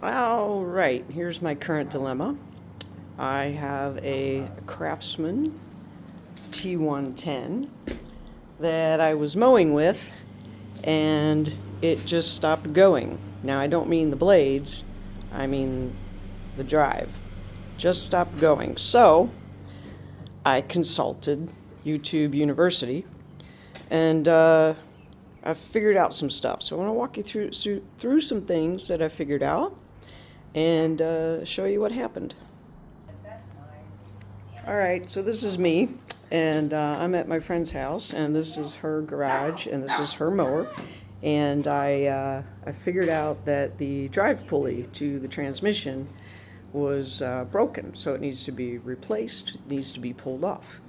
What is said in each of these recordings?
All right, here's my current dilemma. I have a Craftsman T110 that I was mowing with, and it just stopped going. Now, I don't mean the blades, I mean the drive. Just stopped going. So, I consulted YouTube University, and I figured out some stuff. So I want to walk you through some things that I figured out and show you what happened. All right, so this is me, and I'm at my friend's house, and this is her garage, and this is her mower. And I figured out that the drive pulley to the transmission was broken, so it needs to be replaced, it needs to be pulled off.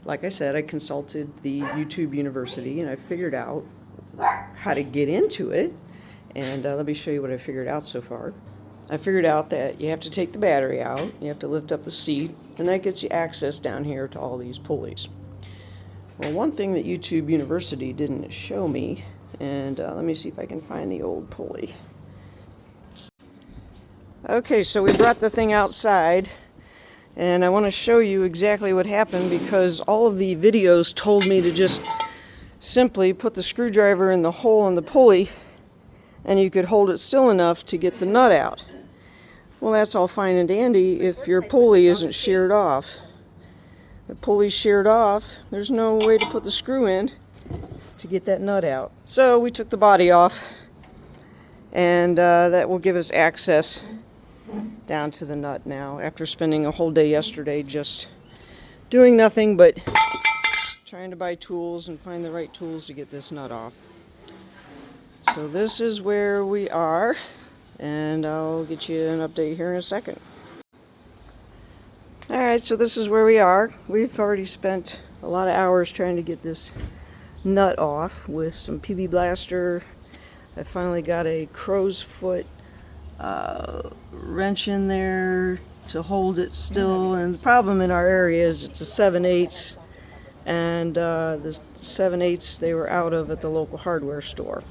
Like I said, I consulted the YouTube University, and I figured out how to get into it, and let me show you what I figured out so far. I figured out that you have to take the battery out, you have to lift up the seat, and that gets you access down here to all these pulleys. Well, one thing that YouTube University didn't show me, and let me see if I can find the old pulley. Okay, so we brought the thing outside, and I want to show you exactly what happened because all of the videos told me to just simply put the screwdriver in the hole in the pulley and you could hold it still enough to get the nut out. Well, that's all fine and dandy if your pulley isn't sheared off. The pulley's sheared off, there's no way to put the screw in to get that nut out. So we took the body off, and that will give us access down to the nut now after spending a whole day yesterday just doing nothing but trying to buy tools and find the right tools to get this nut off. So this is where we are, and I'll get you an update here in a second. Alright, so this is where we are. We've already spent a lot of hours trying to get this nut off with some PB Blaster. I finally got a crow's foot wrench in there to hold it still, and the problem in our area is it's a 7/8, and the 7/8 they were out of at the local hardware store.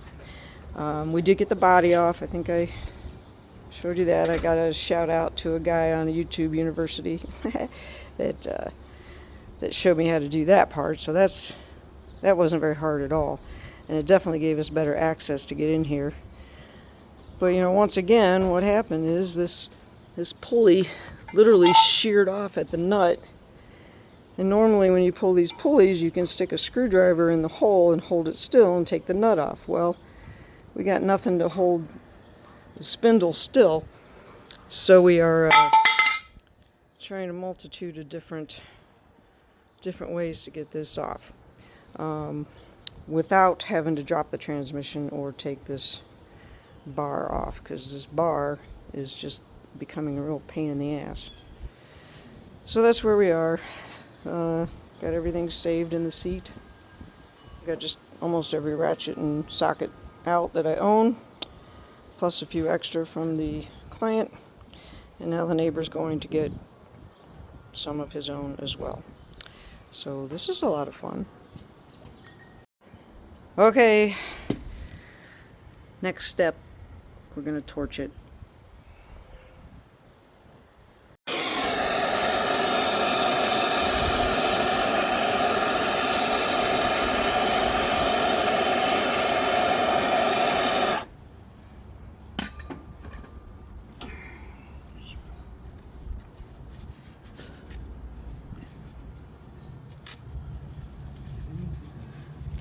We did get the body off. I think I showed you that. I got a shout out to a guy on YouTube University that showed me how to do that part, so that wasn't very hard at all, and it definitely gave us better access to get in here. But you know, once again, what happened is this pulley literally sheared off at the nut. And normally when you pull these pulleys, you can stick a screwdriver in the hole and hold it still and take the nut off. Well, we got nothing to hold the spindle still, so we are trying a multitude of different ways to get this off without having to drop the transmission or take this bar off, because this bar is just becoming a real pain in the ass. So that's where we are. Got everything saved in the seat. Got just almost every ratchet and socket out that I own, plus a few extra from the client, and now the neighbor's going to get some of his own as well. So this is a lot of fun. Okay, next step, we're going to torch it.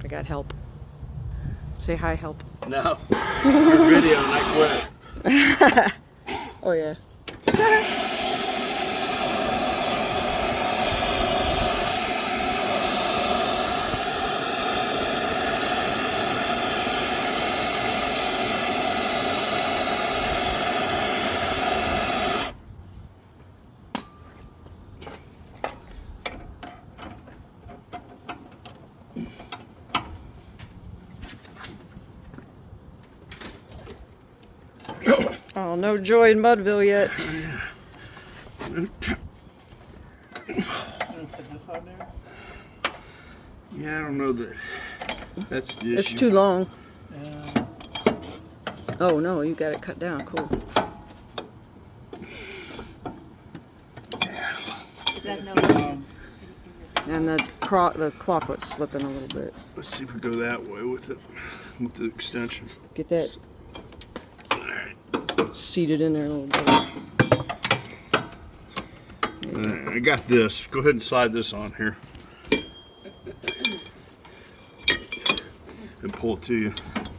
I got help. Say hi, help. No. For video and I quit. Oh yeah. Oh, no joy in Mudville yet. Yeah, I don't know that. That's the issue. It's too long. Oh no, you got it cut down. Cool. And the clawfoot's slipping a little bit. Let's see if we go that way with it, with the extension. Get that seated in there a little bit. I got this. Go ahead and slide this on here. And pull it to you.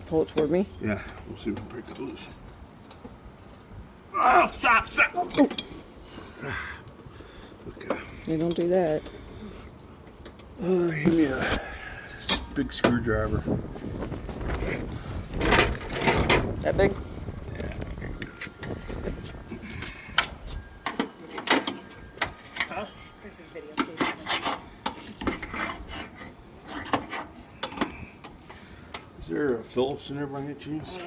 Pull it toward me? Yeah. We'll see if we can break it loose. Oh, stop, stop! Oh. Okay. Yeah, don't do that. Give me a big screwdriver. That big? Yeah. Chris's video, Is there a Phillips in there by any chance?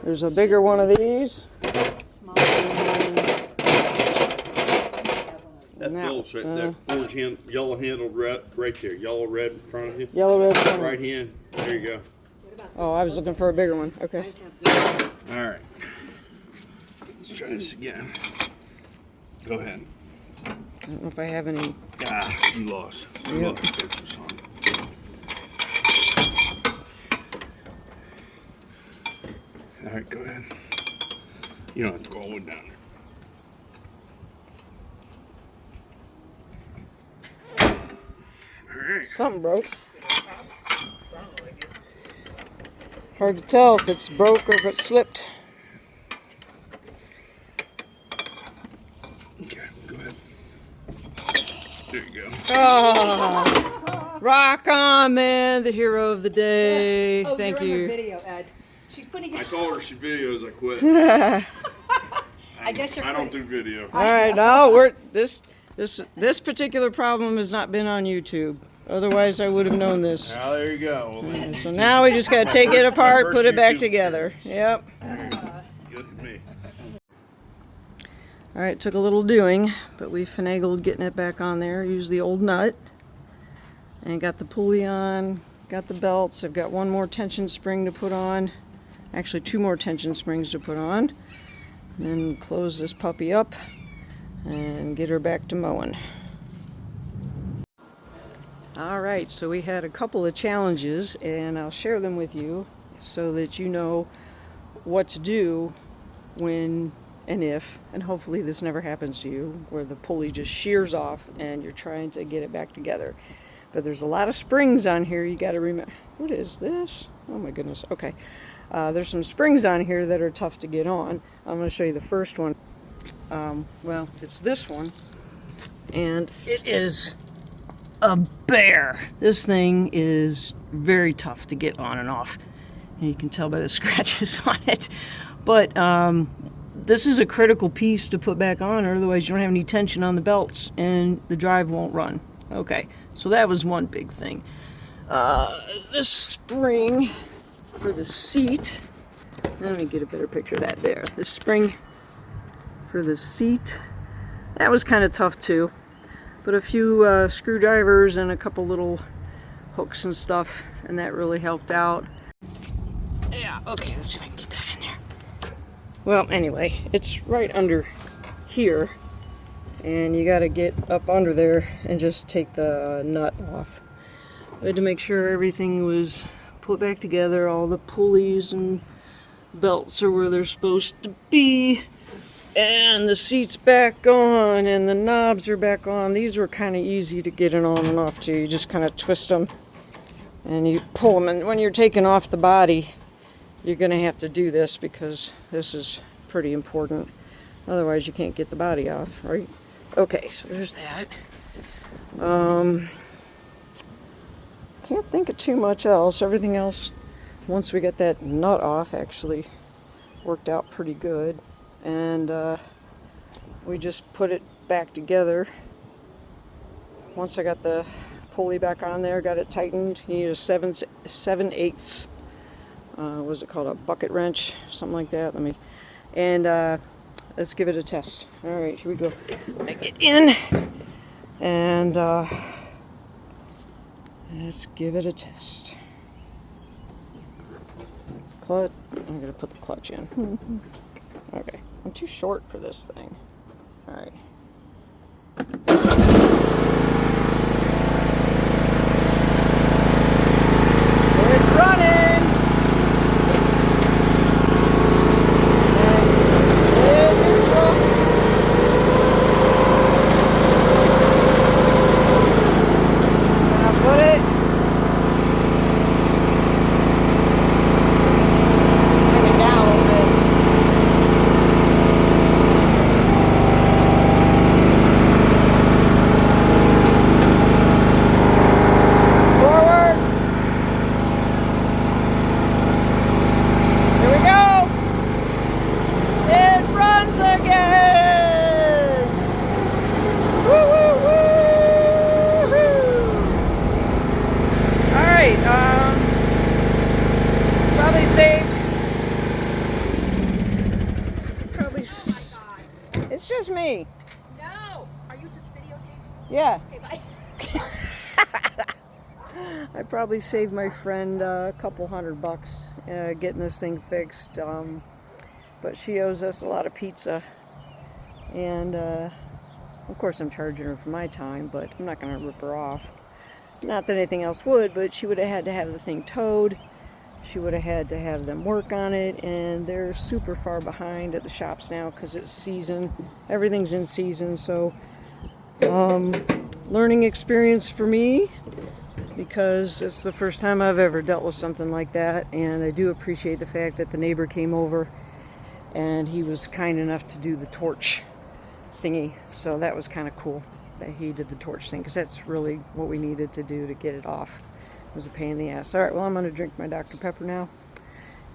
There's a bigger one of these. Small. That Phillips right there. Orange hand, yellow handled right there. Yellow, red in front of you. Yellow, red. Right hand. There you go. Oh, I was looking for a bigger one. Okay. All right. Let's try this again. Go ahead. I don't know if I have any. Ah, you lost. You lost the pictures on it. All right, go ahead. You don't have to go all the way down there. All right. Something broke. Hard to tell if it's broke or if it slipped. Okay, go ahead. There you go. Oh, rock on, man, the hero of the day. Oh, Thank you're in her you. video, Ed. She's putting I it. told her she videos. I quit. I guess you're. I don't do video. All right, no, this particular problem has not been on YouTube. Otherwise, I would have known this. Now there you go. Well, then So now we just got to take it apart, first put it back YouTube together. Yep. Good at me. All right, took a little doing, but we finagled getting it back on there. Used the old nut and got the pulley on, got the belts. I've got one more tension spring to put on. Actually, two more tension springs to put on. And then close this puppy up and get her back to mowing. All right, so we had a couple of challenges, and I'll share them with you so that you know what to do when and if, and hopefully this never happens to you, where the pulley just shears off and you're trying to get it back together. But there's a lot of springs on here you got to remember. What is this? Oh my goodness. Okay. There's some springs on here that are tough to get on. I'm going to show you the first one. Well, it's this one, and it is a bear. This thing is very tough to get on and off. And you can tell by the scratches on it. But this is a critical piece to put back on, or otherwise you don't have any tension on the belts and the drive won't run. Okay, so that was one big thing. This spring for the seat, let me get a better picture of that there. This spring for the seat, that was kind of tough too. But a few screwdrivers and a couple little hooks and stuff, and that really helped out. Yeah, okay, let's see if I can get that in there. Well, anyway, it's right under here, and you got to get up under there and just take the nut off. I had to make sure everything was put back together, all the pulleys and belts are where they're supposed to be, and the seat's back on, and the knobs are back on. These were kind of easy to get it on and off too. You just kind of twist them and you pull them, and when you're taking off the body, you're going to have to do this because this is pretty important. Otherwise you can't get the body off, right? Okay, so there's that. Can't think of too much else. Everything else, once we got that nut off, actually worked out pretty good. And we just put it back together. Once I got the pulley back on there, got it tightened, you need a 7/8. Was it called, a bucket wrench, something like that? Let's give it a test. All right, here we go. I get in, and let's give it a test. Clutch. I'm gonna put the clutch in. Okay, I'm too short for this thing. All right. just me. No. Are you just videotaping? Yeah. Okay, bye. I probably saved my friend a couple $100 getting this thing fixed. But she owes us a lot of pizza. And of course I'm charging her for my time, but I'm not going to rip her off. Not that anything else would, but she would have had to have the thing towed. She would have had to have them work on it, and they're super far behind at the shops now because it's season. Everything's in season, so learning experience for me because it's the first time I've ever dealt with something like that, and I do appreciate the fact that the neighbor came over and he was kind enough to do the torch thingy, so that was kind of cool that he did the torch thing because that's really what we needed to do to get it off. It was a pain in the ass. All right, well, I'm going to drink my Dr. Pepper now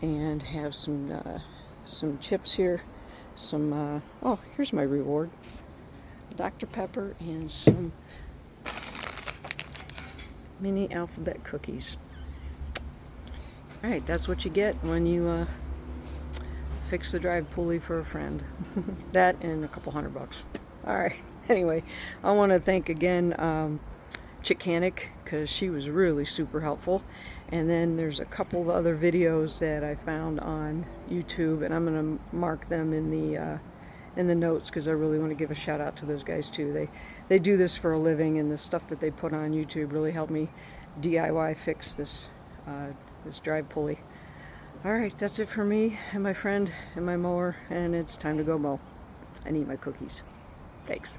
and have some chips here. Oh, here's my reward. Dr. Pepper and some mini alphabet cookies. All right, that's what you get when you fix the drive pulley for a friend. That and a couple $100. All right, anyway, I want to thank again Chick because she was really super helpful. And then there's a couple of other videos that I found on YouTube, and I'm going to mark them in the notes because I really want to give a shout out to those guys too. They do this for a living, and the stuff that they put on YouTube really helped me DIY fix this drive pulley. All right, that's it for me and my friend and my mower, and it's time to go mow and eat my cookies. Thanks.